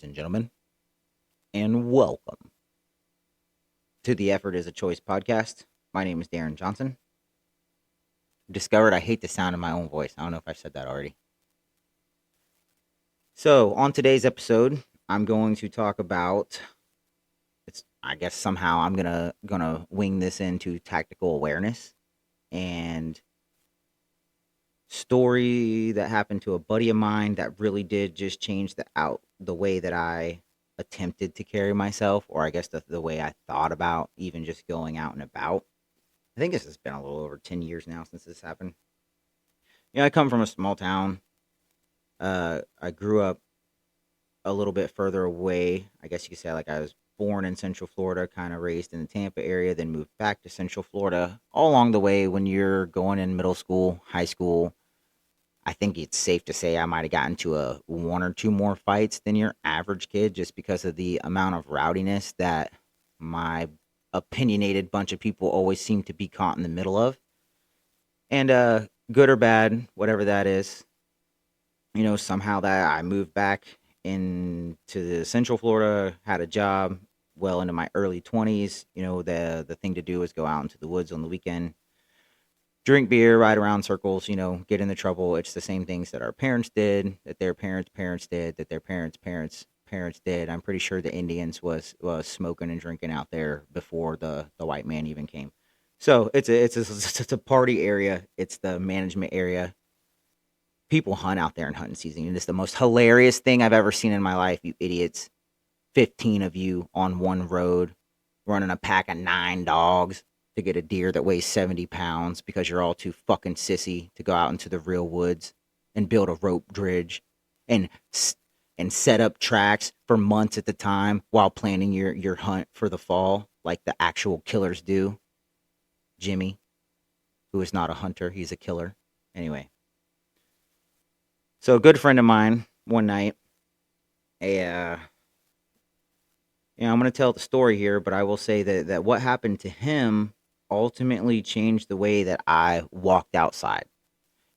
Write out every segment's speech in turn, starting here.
ladies and gentlemen, and welcome to the Effort is a Choice podcast. My name is Darren Johnson. Discovered I hate the sound of my own voice. I don't know if I said that already. So, on today's episode, I'm going to talk about I guess somehow I'm gonna wing this into tactical awareness and story that happened to a buddy of mine that really did just change the way that I attempted to carry myself, or I guess the way I thought about even just going out and about. I think this has been a little over 10 years now since this happened. I come from a small town. I grew up a little bit further away. I guess you could say, like, I was born in Central Florida, kind of raised in the Tampa area, then moved back to Central Florida. All along the way, when you're going in middle school, high school, I think it's safe to say I might have gotten to a one or two more fights than your average kid, just because of the amount of rowdiness that my opinionated bunch of people always seem to be caught in the middle of. And good or bad, whatever that is, somehow that I moved back into the Central Florida, had a job well into my early 20s. The thing to do is go out into the woods on the weekend, drink beer, ride around circles, get into trouble. It's the same things that our parents did, that their parents did, that their parents did. I'm pretty sure the Indians was smoking and drinking out there before the white man even came. So it's a party area. It's the management area. People hunt out there in hunting season, and it's the most hilarious thing I've ever seen in my life. You idiots, 15 of you on one road, running a pack of 9 dogs to get a deer that weighs 70 pounds because you're all too fucking sissy to go out into the real woods and build a rope bridge and and set up tracks for months at the time while planning your hunt for the fall like the actual killers do. Jimmy, who is not a hunter, he's a killer. Anyway, so a good friend of mine one night, a I'm going to tell the story here, but I will say that what happened to him ultimately changed the way that I walked outside.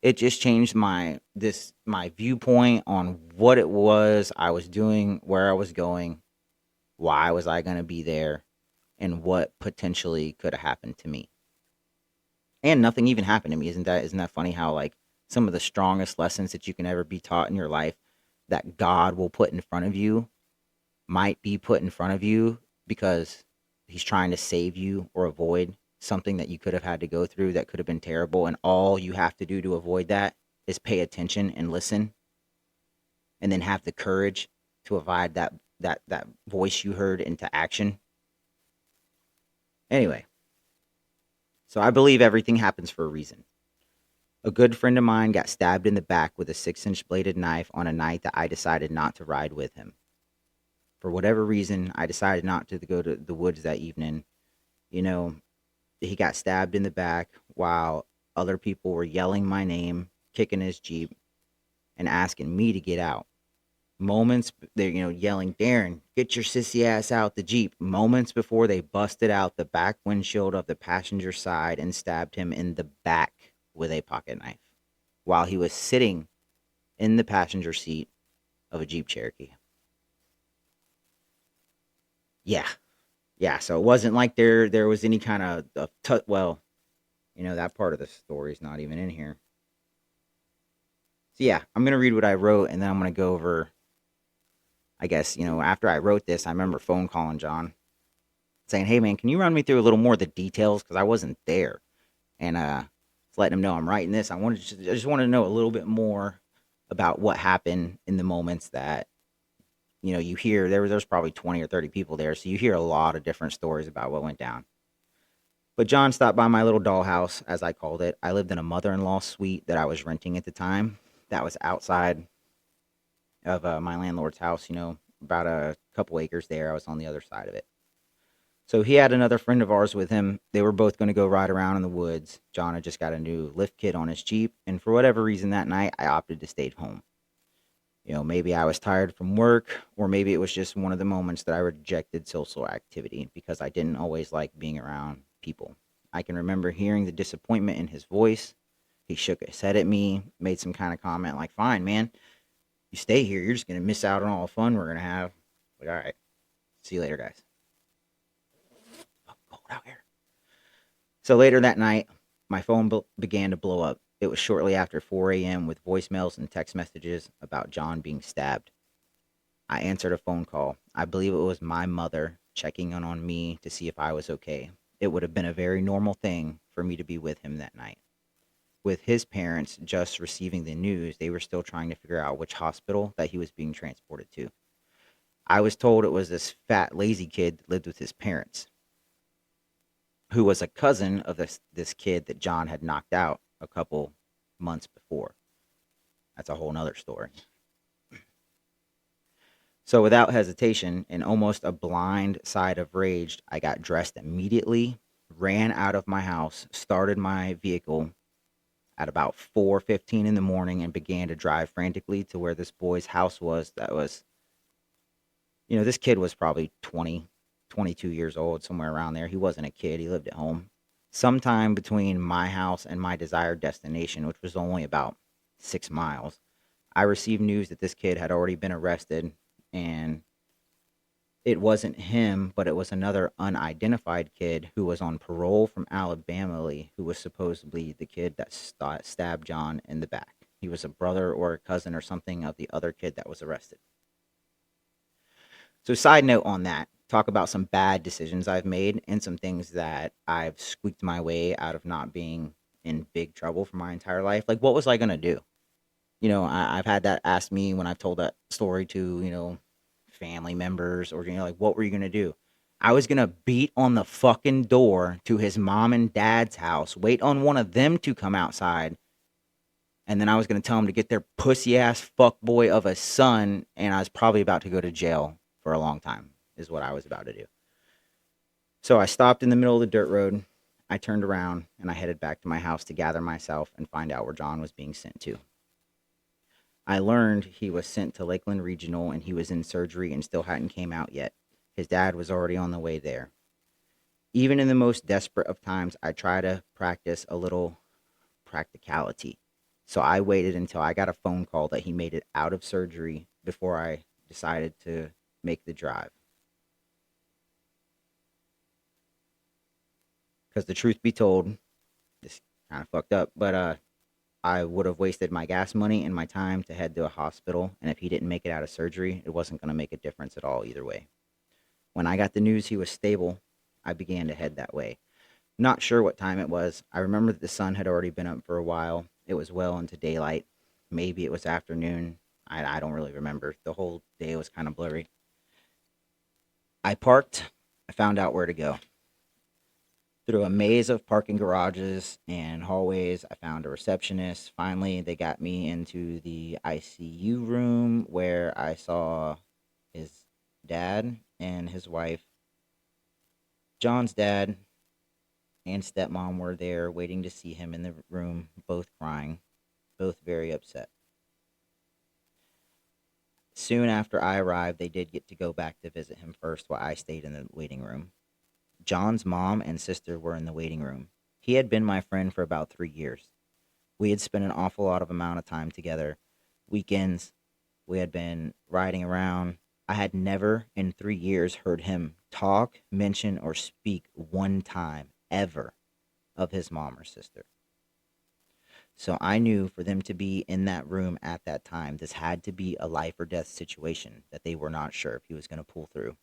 It just changed my viewpoint on what it was I was doing, where I was going, why was I going to be there, and what potentially could have happened to me. And nothing even happened to me. Isn't that funny how, like, some of the strongest lessons that you can ever be taught in your life that God will put in front of you might be put in front of you because he's trying to save you or avoid something that you could have had to go through that could have been terrible, and all you have to do to avoid that is pay attention and listen, and then have the courage to avoid that voice you heard into action. Anyway, so I believe everything happens for a reason. A good friend of mine got stabbed in the back with a 6-inch bladed knife on a night that I decided not to ride with him. For whatever reason, I decided not to go to the woods that evening. You know, he got stabbed in the back while other people were yelling my name, kicking his Jeep, and asking me to get out. Moments, they're, yelling, Darren, get your sissy ass out the Jeep. Moments before they busted out the back windshield of the passenger side and stabbed him in the back with a pocket knife while he was sitting in the passenger seat of a Jeep Cherokee. Yeah. Yeah, so it wasn't like there was any kind of well, that part of the story is not even in here. So yeah, I'm gonna read what I wrote, and then I'm gonna go over. I guess after I wrote this, I remember phone calling John, saying, "Hey man, can you run me through a little more of the details because I wasn't there," and just letting him know I'm writing this. I just wanted to know a little bit more about what happened in the moments that you hear. There's probably 20 or 30 people there, so you hear a lot of different stories about what went down. But John stopped by my little dollhouse, as I called it. I lived in a mother-in-law suite that I was renting at the time. That was outside of my landlord's house. About a couple acres there. I was on the other side of it. So he had another friend of ours with him. They were both going to go ride around in the woods. John had just got a new lift kit on his Jeep, and for whatever reason that night, I opted to stay home. Maybe I was tired from work, or maybe it was just one of the moments that I rejected social activity because I didn't always like being around people. I can remember hearing the disappointment in his voice. He shook his head at me, made some kind of comment like, fine, man, You stay here, you're just gonna miss out on all the fun we're gonna have. Like, all right, see you later, guys. Oh, cold out here. So later that night, my phone began to blow up. It was shortly after 4 a.m. with voicemails and text messages about John being stabbed. I answered a phone call. I believe it was my mother checking in on me to see if I was okay. It would have been a very normal thing for me to be with him that night. With his parents just receiving the news, they were still trying to figure out which hospital that he was being transported to. I was told it was this fat, lazy kid that lived with his parents, who was a cousin of this kid that John had knocked out a couple months before. That's a whole nother story. So without hesitation and almost a blind side of rage, I got dressed immediately, ran out of my house, started my vehicle at about 4:15 in the morning and began to drive frantically to where this boy's house was. That was, this kid was probably 20, 22 years old, somewhere around there. He wasn't a kid. He lived at home. Sometime between my house and my desired destination, which was only about 6 miles, I received news that this kid had already been arrested, and it wasn't him, but it was another unidentified kid who was on parole from Alabama, who was supposedly the kid that stabbed John in the back. He was a brother or a cousin or something of the other kid that was arrested. So, side note on that, talk about some bad decisions I've made and some things that I've squeaked my way out of not being in big trouble for my entire life. Like, what was I going to do? I've had that asked me when I've told that story to, family members, or, like, what were you going to do? I was going to beat on the fucking door to his mom and dad's house, wait on one of them to come outside, and then I was going to tell them to get their pussy ass fuckboy of a son, and I was probably about to go to jail for a long time, is what I was about to do. So I stopped in the middle of the dirt road. I turned around and I headed back to my house to gather myself and find out where John was being sent to. I learned he was sent to Lakeland Regional and he was in surgery and still hadn't came out yet. His dad was already on the way there. Even in the most desperate of times, I try to practice a little practicality. So I waited until I got a phone call that he made it out of surgery before I decided to make the drive. Because the truth be told, this kind of fucked up, but I would have wasted my gas money and my time to head to a hospital, and if he didn't make it out of surgery, it wasn't going to make a difference at all either way. When I got the news he was stable, I began to head that way. Not sure what time it was. I remember that the sun had already been up for a while. It was well into daylight. Maybe it was afternoon. I don't really remember. The whole day was kind of blurry. I parked. I found out where to go. Through a maze of parking garages and hallways, I found a receptionist. Finally, they got me into the ICU room where I saw his dad and his wife. John's dad and stepmom were there waiting to see him in the room, both crying, both very upset. Soon after I arrived, they did get to go back to visit him first while I stayed in the waiting room. John's mom and sister were in the waiting room. He had been my friend for about 3 years. We had spent an awful lot of amount of time together. Weekends, we had been riding around. I had never in 3 years heard him talk, mention, or speak one time, ever, of his mom or sister. So I knew for them to be in that room at that time, this had to be a life or death situation that they were not sure if he was going to pull through.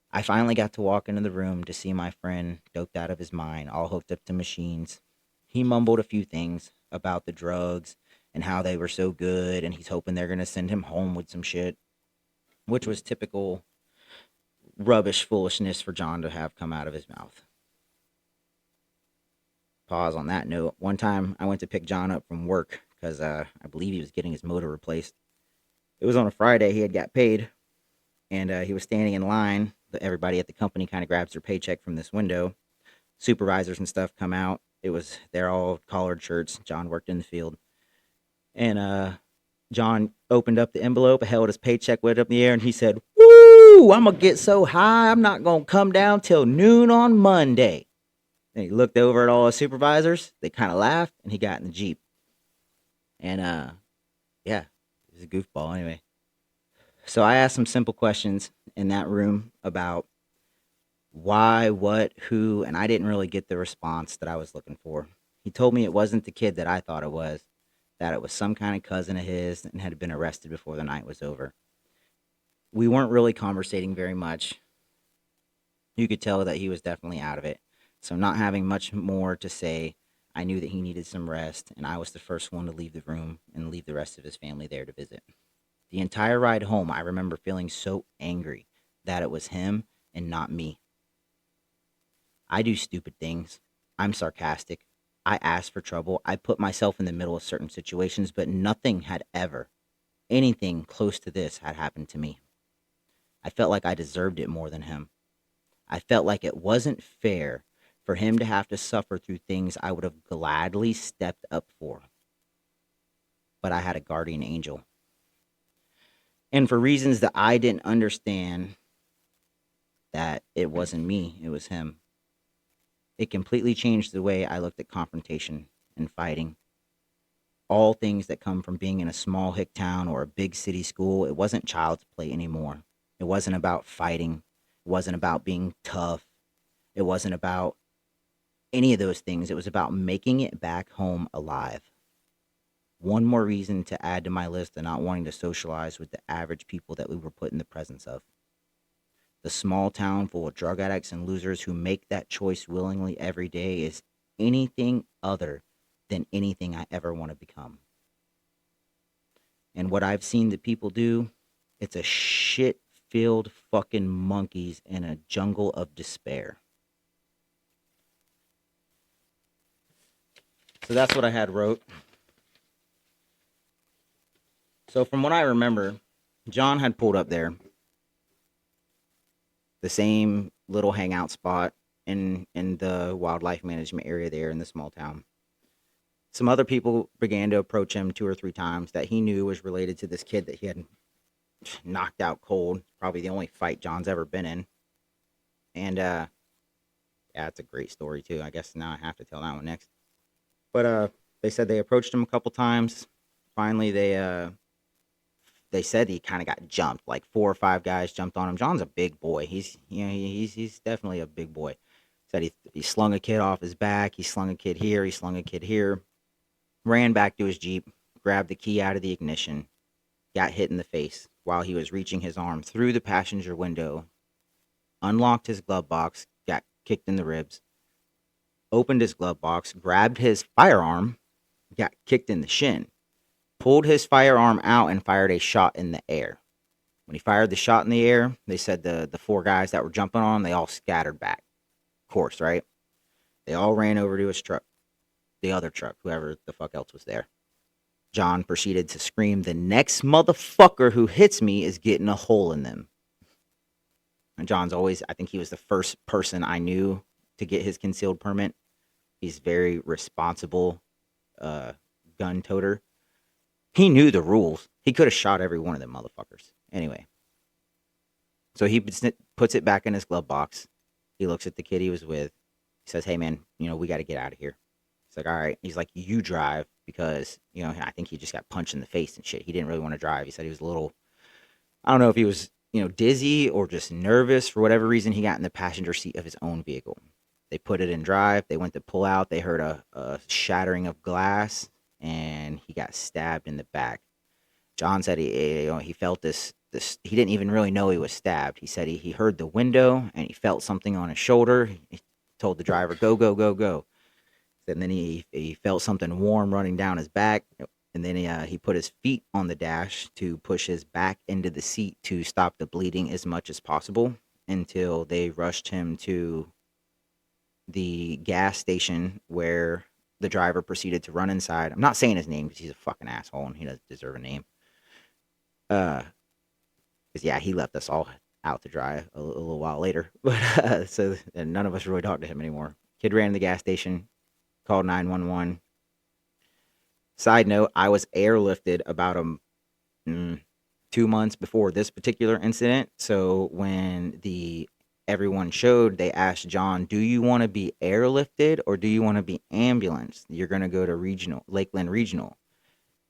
I finally got to walk into the room to see my friend doped out of his mind, all hooked up to machines. He mumbled a few things about the drugs and how they were so good, and he's hoping they're going to send him home with some shit, which was typical rubbish foolishness for John to have come out of his mouth. Pause on that note. One time I went to pick John up from work because I believe he was getting his motor replaced. It was on a Friday. He had got paid, and he was standing in line. Everybody at the company kind of grabs their paycheck from this window. Supervisors and stuff come out. They're all collared shirts. John worked in the field. And John opened up the envelope, held his paycheck way up in the air, and he said, "Woo, I'm going to get so high, I'm not going to come down till noon on Monday." And he looked over at all his supervisors. They kind of laughed, and he got in the Jeep. And yeah, He's a goofball anyway. So I asked some simple questions in that room about why, what, who, and I didn't really get the response that I was looking for. He told me it wasn't the kid that I thought it was, that it was some kind of cousin of his and had been arrested before the night was over. We weren't really conversating very much. You could tell that he was definitely out of it. So, not having much more to say, I knew that he needed some rest, and I was the first one to leave the room and leave the rest of his family there to visit. The entire ride home, I remember feeling so angry that it was him and not me. I do stupid things. I'm sarcastic. I ask for trouble. I put myself in the middle of certain situations, but nothing had ever, anything close to this had happened to me. I felt like I deserved it more than him. I felt like it wasn't fair for him to have to suffer through things I would have gladly stepped up for. But I had a guardian angel. And for reasons that I didn't understand, that it wasn't me, it was him. It completely changed the way I looked at confrontation and fighting. All things that come from being in a small hick town or a big city school, it wasn't child's play anymore. It wasn't about fighting. It wasn't about being tough. It wasn't about any of those things. It was about making it back home alive. One more reason to add to my list of not wanting to socialize with the average people that we were put in the presence of. The small town full of drug addicts and losers who make that choice willingly every day is anything other than anything I ever want to become. And what I've seen the people do, it's a shit filled fucking monkeys in a jungle of despair. So that's what I had wrote. So from what I remember, John had pulled up there, the same little hangout spot in the wildlife management area there in the small town. Some other people began to approach him 2 or 3 times that he knew was related to this kid that he had knocked out cold. Probably the only fight John's ever been in. And yeah, it's a great story too. I guess now I have to tell that one next. But they said they approached him a couple times. Finally, they said he kind of got jumped. Like 4 or 5 guys jumped on him. John's a big boy. He's definitely a big boy. Said he slung a kid off his back. He slung a kid here. He slung a kid here. Ran back to his Jeep, grabbed the key out of the ignition, got hit in the face while he was reaching his arm through the passenger window, unlocked his glove box, got kicked in the ribs, opened his glove box, grabbed his firearm, got kicked in the shin, pulled his firearm out and fired a shot in the air. When he fired the shot in the air, they said the 4 guys that were jumping on him, they all scattered back. Of course, right? They all ran over to his truck, the other truck, whoever the fuck else was there. John proceeded to scream, "The next motherfucker who hits me is getting a hole in them." And John's always, I think he was the first person I knew to get his concealed permit. He's very responsible gun toter. He knew the rules. He could have shot every one of them motherfuckers. Anyway, so he puts it back in his glove box. He looks at the kid he was with. He says, "Hey, man, we got to get out of here." He's like, "All right." He's like, "You drive," because, I think he just got punched in the face and shit. He didn't really want to drive. He said he was a little, I don't know if he was, dizzy or just nervous. For whatever reason, he got in the passenger seat of his own vehicle. They put it in drive. They went to pull out. They heard a shattering of glass, and he got stabbed in the back. John said he felt this. He didn't even really know he was stabbed. He said he heard the window and he felt something on his shoulder. He told the driver, "Go, go, go, go." And then he felt something warm running down his back. And then he put his feet on the dash to push his back into the seat to stop the bleeding as much as possible until they rushed him to the gas station where the driver proceeded to run inside. I'm not saying his name because he's a fucking asshole and he doesn't deserve a name. Because, yeah, he left us all out to dry a little while later. But so none of us really talked to him anymore. Kid ran to the gas station, called 911. Side note, I was airlifted about 2 months before this particular incident. So when everyone showed, they asked John, "Do you want to be airlifted or do you want to be ambulanced? You're going to go to Lakeland Regional."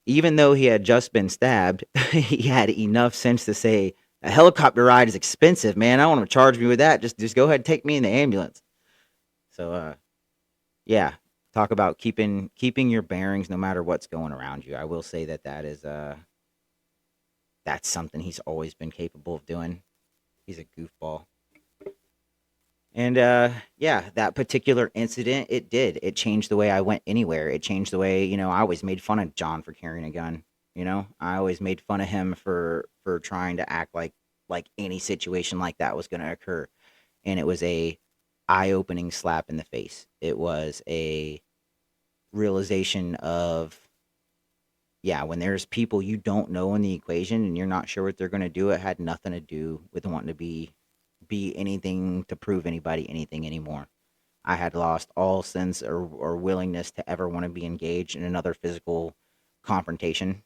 even though he had just been stabbed, he had enough sense to say, a helicopter ride is expensive, man. I don't want to charge me with that. Just go ahead and take me in the ambulance. So yeah, talk about keeping your bearings no matter what's going around you. I will say that that's something he's always been capable of doing. He's a goofball. And yeah, that particular incident, it changed the way I went anywhere. It changed the way, I always made fun of John for carrying a gun. I always made fun of him for trying to act like any situation like that was going to occur. And it was a eye-opening slap in the face. It was a realization of, yeah, when there's people you don't know in the equation and you're not sure what they're going to do, it had nothing to do with wanting to be anything to prove anybody anything anymore. I had lost all sense or willingness to ever want to be engaged in another physical confrontation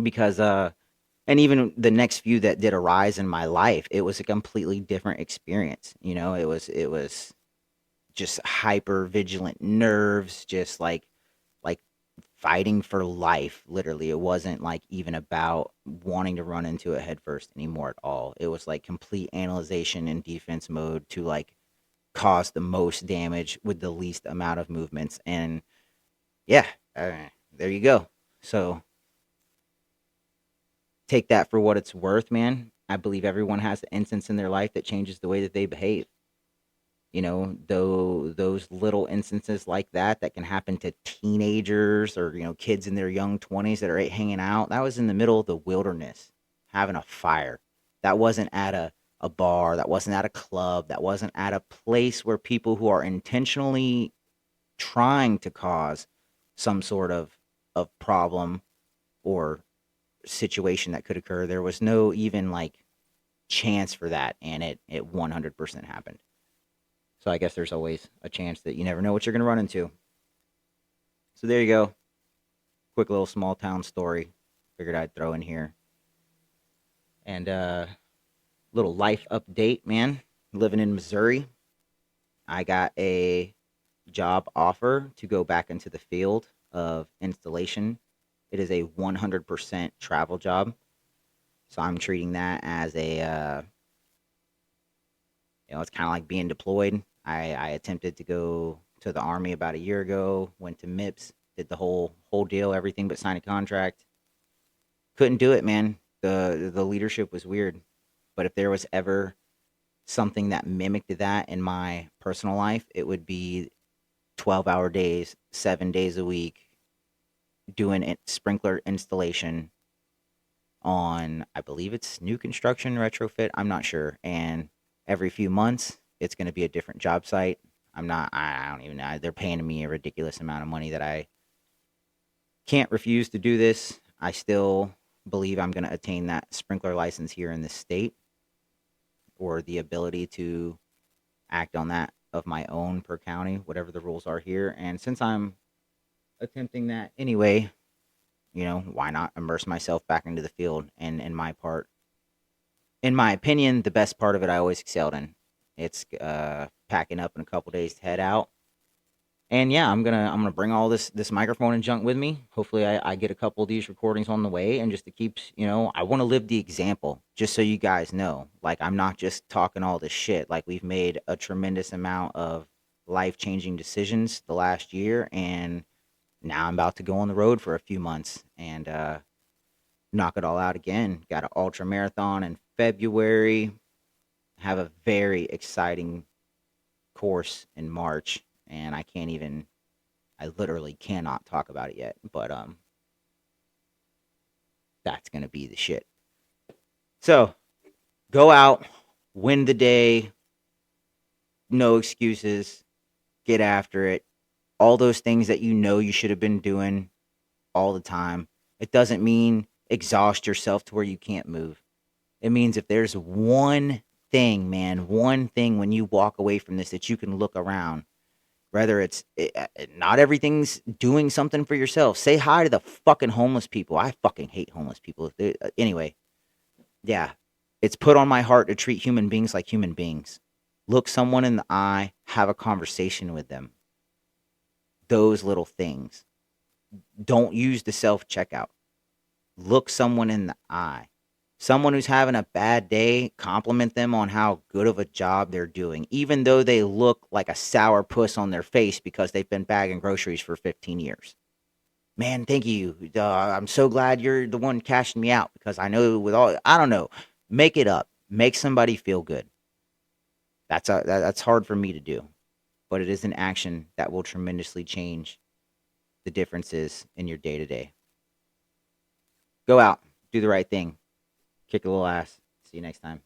because and even the next few that did arise in my life, it was a completely different experience. It was just hyper vigilant nerves, just like fighting for life. Literally, it wasn't like even about wanting to run into it head first anymore at all. It was like complete analyzation and defense mode to like cause the most damage with the least amount of movements. And yeah, uh, there you go. So take that for what it's worth, man. I believe everyone has an instance in their life that changes the way that they behave. Though those little instances like that can happen to teenagers or kids in their young 20s that are hanging out. That was in the middle of the wilderness having a fire. That wasn't at a bar. That wasn't at a club. That wasn't at a place where people who are intentionally trying to cause some sort of problem or situation that could occur. There was no even like chance for that, and it 100% happened. So I guess there's always a chance that you never know what you're going to run into. So there you go. Quick little small town story. Figured I'd throw in here. And little life update, man. Living in Missouri, I got a job offer to go back into the field of installation. It is a 100% travel job. So I'm treating that as it's kind of like being deployed. I attempted to go to the army about a year ago, went to MIPS, did the whole deal, everything but sign a contract. Couldn't do it, man. The leadership was weird. But if there was ever something that mimicked that in my personal life, it would be 12-hour days, 7 days a week, doing sprinkler installation on, I believe it's new construction, retrofit, I'm not sure. And every few months, it's going to be a different job site. I don't even know. They're paying me a ridiculous amount of money that I can't refuse to do this. I still believe I'm going to attain that sprinkler license here in this state, or the ability to act on that of my own per county, whatever the rules are here. And since I'm attempting that anyway, why not immerse myself back into the field? And in my part, in my opinion, the best part of it I always excelled in. It's packing up in a couple days to head out. And yeah, I'm gonna bring all this microphone and junk with me. Hopefully, I get a couple of these recordings on the way, and just to keep, I want to live the example. Just so you guys know, like I'm not just talking all this shit. Like we've made a tremendous amount of life changing decisions the last year, and now I'm about to go on the road for a few months and knock it all out again. Got an ultra marathon in February. Have a very exciting course in March, and I literally cannot talk about it yet, but that's going to be the shit. So, go out, win the day, no excuses, get after it. All those things that you should have been doing all the time. It doesn't mean exhaust yourself to where you can't move. It means if there's one thing, man, one thing when you walk away from this that you can look around, whether it's not everything's doing something for yourself. Say hi to the fucking homeless people. I fucking hate homeless people. Anyway, yeah, it's put on my heart to treat human beings like human beings. Look someone in the eye, have a conversation with them. Those little things. Don't use the self checkout. Look someone in the eye. Someone who's having a bad day, compliment them on how good of a job they're doing, even though they look like a sour puss on their face because they've been bagging groceries for 15 years. Man, thank you. I'm so glad you're the one cashing me out because I know with all, I don't know, make it up. Make somebody feel good. That's hard for me to do, but it is an action that will tremendously change the differences in your day to day. Go out, do the right thing, kick a little ass. See you next time.